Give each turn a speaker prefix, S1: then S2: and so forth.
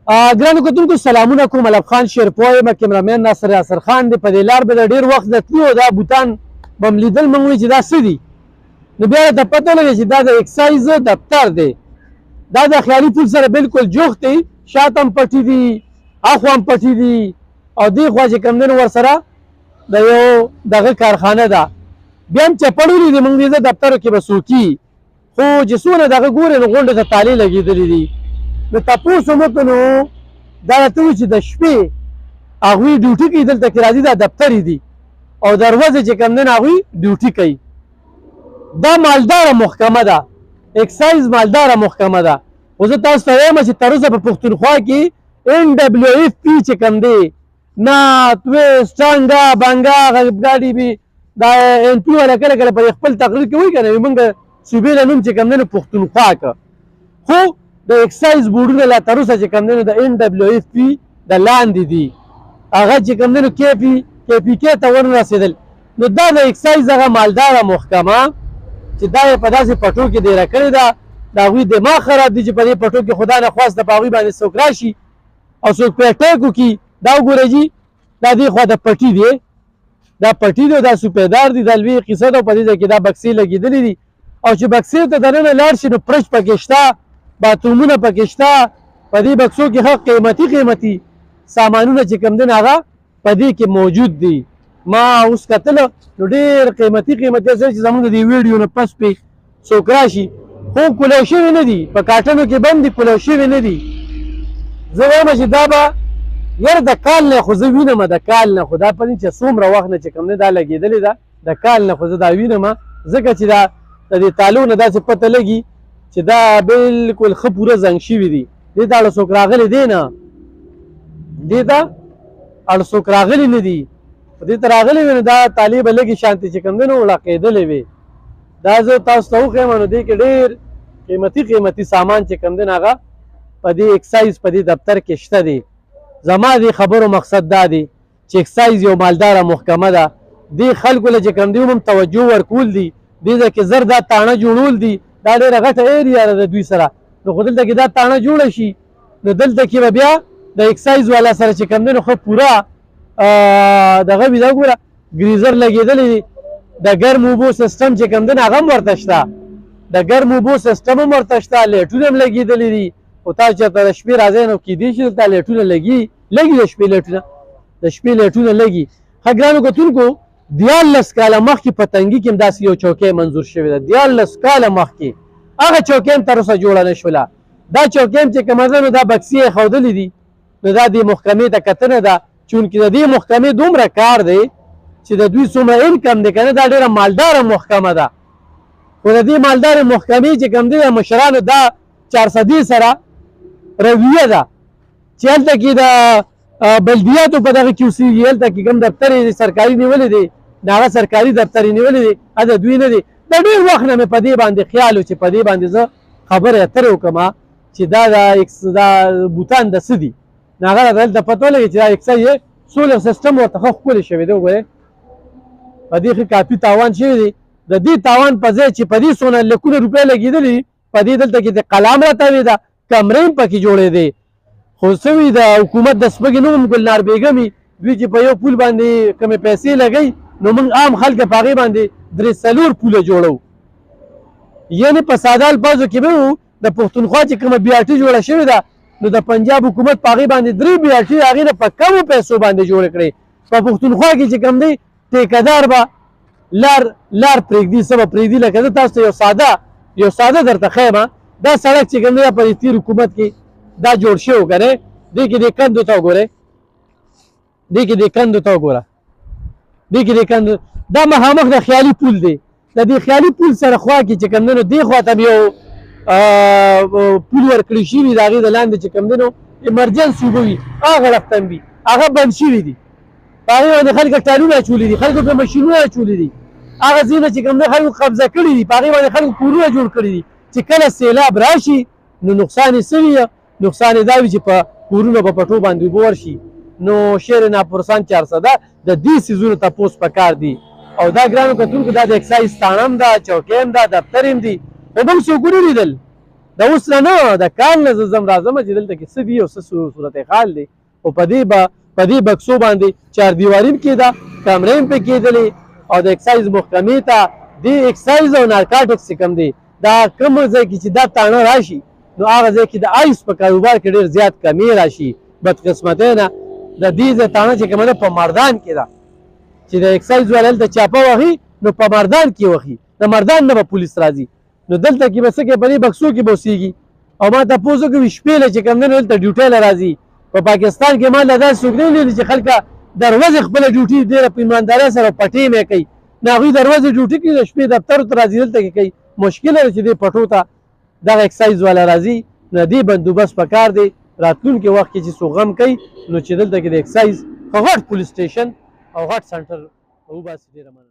S1: ګرانو کتونکو سلامونه کوم. علب خان شیرپوی یم، کیمرامین ناصر یاسر خان دی. په دې لار به د ډېر وخت د تلو دا بوتان به م لیدل، موږ وایي چې دا څه دي، نو بیا راته پته ولګېده چې دا د اکسایز دفتر دی. دا د خیالي پول سره بالکل جوخت دی، شاته هم پټي دي، اخوا هم پټي دي، او دې خوا چې کوم دی نو ورسره د یو دغه کارخانه ده. بیا هم چپړ ولیدې موږ دې دفترو کې به څوک وي، خو چې څونه دغه ګورې نو غونډې ته تالې لګېدلې دي. نو تپوس هم وکړو نو دا راته وایي چې د شپې هغوی ډیوټي کوي، دلته کې راځي دا دفتر دي او د ورځې چې کوم دی نو هغوی ډیوټي کوي. دا مالداره محکمه ده، اکسایز مالداره محکمه ده. خو زه تاسو ته وایم چې تر اوسه په پښتونخوا کې NWFP چې کوم دی، نعت، ویسټ، ټانګه، بانګه، غریبګاډي بي دا NP والا کله کله په خپل تقریر کې وایي که نه، موږ صوبې له نوم چې کوم دی نو پښتونخوا که، خو د اکسایز بورډونه لا تر اوسه چې کوم دی نو د NWFP د لاندې دي. هغه چې کوم دی نو KPK ته ونه رسېدل. نو دا د اکسایز هغه مالداره محکمه چې دا یې په داسې پټو کې دیره کړې ده، د هغوی دماغ خراب دي چې په دې پټو کې خدا نخواسته په هغوی باندې څوک راشي او څوک پرې اټیک وکړي. دا وګورئ جي، دا دې خوا د پټي دی، دا پټي دی، دا سوپیدار دی، دا لویې قیصه ده. په دې ځای کې دا بکسې لګېدلې دي، او چې بکسې ته دننه لاړ شي نو پرچ پکې شته، باترومونه پکې شته. په دې بکسو کې ښه قیمتي سامانونه چې کوم دی نو هغه په دې کې موجود دي. ما اوس کتله نو ډېر قیمتي سره چې زموږ د دې ویډیو نه پس پې څوک راشي، خو کولو شوي نه دي، په کاټنو کې بند دي، کولو شوي نه دي. زه وایم چې دا به یاره د کال نه، خو زه وینم د کال نه، خو دا پدې چې څومره وخت نه چې کوم دی دا لګېدلې ده، د کال نه خو زه دا وینم، ځکه چې دا د دې تالو نه داسې پته لګي چې دا بالکل ښه پوره زنګ شوي دي. دې ته اړه څوک راغلی دی نه، دې ته اړه څوک راغلی نه دي. دې ته راغلی وي نو دا تالې به لږې شانتې چې کوم دی نو وړقېدلې وي. دا زه تاسو ته وښیم نو دې کې ډېر قیمتي سامان چې کوم دی نو هغه په دې اکسایز په دې دفتر کې شته دی. زما دې خبرو مقصد دا دی چې اکسایز یو مالداره محکمه ده. دې خلکو له چې کوم دی هم توجه ورکول دي، دې ځای کې زر دا تاڼه جوړول دي. دا ډېره غټه ایریا ده د دوی سره، نو خو دلته کې دا تاڼه جوړه شي نو دلته کې به بیا د اکسایز والا سره چې کوم دی نو ښه پوره دغه وي. دا ګوره ګریزر لګېدلی دی، د ګرم اوبو سیسټم چې کوم دی نو هغه هم ورته شته، د ګرم اوبو سیسټم هم ورته شته، لیټونه هم لګېدلي دي. خو تاسو چېرته د شپې راځئ نو کیدای شي دلته لیټونه لګي د شپې لیټونه لګي. ښه ګرانو کتونکو، 14 کاله مخکې په تنګي کې هم داسې یو چوکۍ منظور شوې ده. 14 کاله مخکې هغه چوکۍ هم تر اوسه جوړه نه شوله. دا چوکۍ هم چې کومه ده نو دا بکسې یې ښودلې دي، نو دا دې محکمې ته کتنه ده. چونکې د دې محکمې دومره کار دی چې د دوی څومره انکم دی که نه، دا ډېره مالداره محکمه ده. خو د دې مالدارې محکمې چې کوم دی د مشرانو دا 400 سره رویه ده چې هلته کې د بلدیاتو په دغه کې اوسېږي، هلته کې کوم دفتر یې سرکاري نیولی دی، د هغه سرکاري دفتر یې نیولی دی، د دوی نه دی. د ډېر وخت نه مې په دې باندې خیال و چې په دې باندې زه خبرې اترې وکړم چې دا بوتان د څه دي. نو هغه راته دلته پته ولګېد چې دا اکسایز یې سولر سیسټم ورته ښه ښکلی شوی دی. وګورئ په دې ښه کافي تاوان شوی دی. د دې تاوان په ځای چې په دې څونه لکونه روپۍ لګېدلي دي، په دې دلته کې د قلم راتاوې ده، کمرې هم پکې جوړېدې. خو څه وي د حکومت د سپږې نوم ګلنار بیګمې دوی چې په یو پول باندې کمې پیسې لګوي، نو موږ عام خلک په هغې باندې 3-4 پوله جوړو. یعنې په ساده الفاظو کې به وو د پښتونخوا چې کومه BRT جوړه شوې ده، نو د پنجاب حکومت په هغې باندې 3 BRT هغې نه په کمو پیسو باندې جوړې کړې. په پښتونخوا کې چې کوم دی ټیکهدار به لار پرېږدي، څه به پرېږدي. لکه زه تاسو ته یو ساده درته ښیم، دا سړک چې کوم دی په تېر حکومت کې دا جوړ شوی که نه، دې کې دې کندو ته وګورئ، دې کې دې کندو دا مخامخ د خیالي پول دی. د دې خیالي پول سره خوا کې چې کوم دی نو دې خوا ته یو پول ورکړی شوي د هغې د لاندې چې کوم دی نو ایمرجنسي اوبه وي، هغه غړفتن وي، هغه بند شوي دي. په هغې باندې خلک ټالونه اچولي دي، خلکو پرې مشینونه اچولي دي، هغه ځایونه چې کوم دی خلکو قبضه کړي دي، په هغې باندې خلکو کورونه جوړ کړي دي. چې کله سیلاب راشي نو نقصان یې څه وي؟ نقصان یې دا وي چې په کورونو په پټو باندې اوبه ورشي. نو شعر ناپرسان 400 د دې څیزونو تپوس پکار دي. او دا ګرانو کتونکو دا د اکسایز تاڼه هم ده، چوکۍ هم ده، دفتر هم دي. خو موږ څوک ونه لیدل، د اوس نه د کال نه زه ځم راځم چې دلته کې څه دي او څه صورت حال دی او په دې بکسو باندې چاردیواري هم کېده کمرې هم پې کېدلې او د اکسایز محکمې ته دې اکسایز او نارکاټکس چې کوم دی دا کوم ځای کې چې دا تاڼه راشي نو هغه ځای کې د آیس په کاروبار کې ډېر زیات کمې راشي بدقسمتۍ نه د دې ځای تاڼه چې کومه ده په مردان کې ده چې د اکسایز والا هلته چاپه وهي نو په مردان کې وهي د مردان نه به پولیس راځي نو دلته کې به څه کوي په دې بکسو کې به اوسېږي او ما تپوس وکړو شپې له چې کوم دی نو دلته ډیوټۍ له راځي په پاکستان کې ما له داسې څوک نه ولیدي چې خلکه دروازې خپله ډیوټي ډېره په ایماندارۍ سره پټې مې کوي نه هغوی دروازې ډیوټي کوي د شپې دفترو ته راځي دلته کې کوي مشکله ده چې دې پټو ته دغه اکسایز والا راځي نو دې بندوبست پکار دی راتلونکي وخت کې چې څوک غم کوي نو چې دلته کې د اکسایز غټ پولیس سټیشن او غټ سنټر وباسي ډېره مننه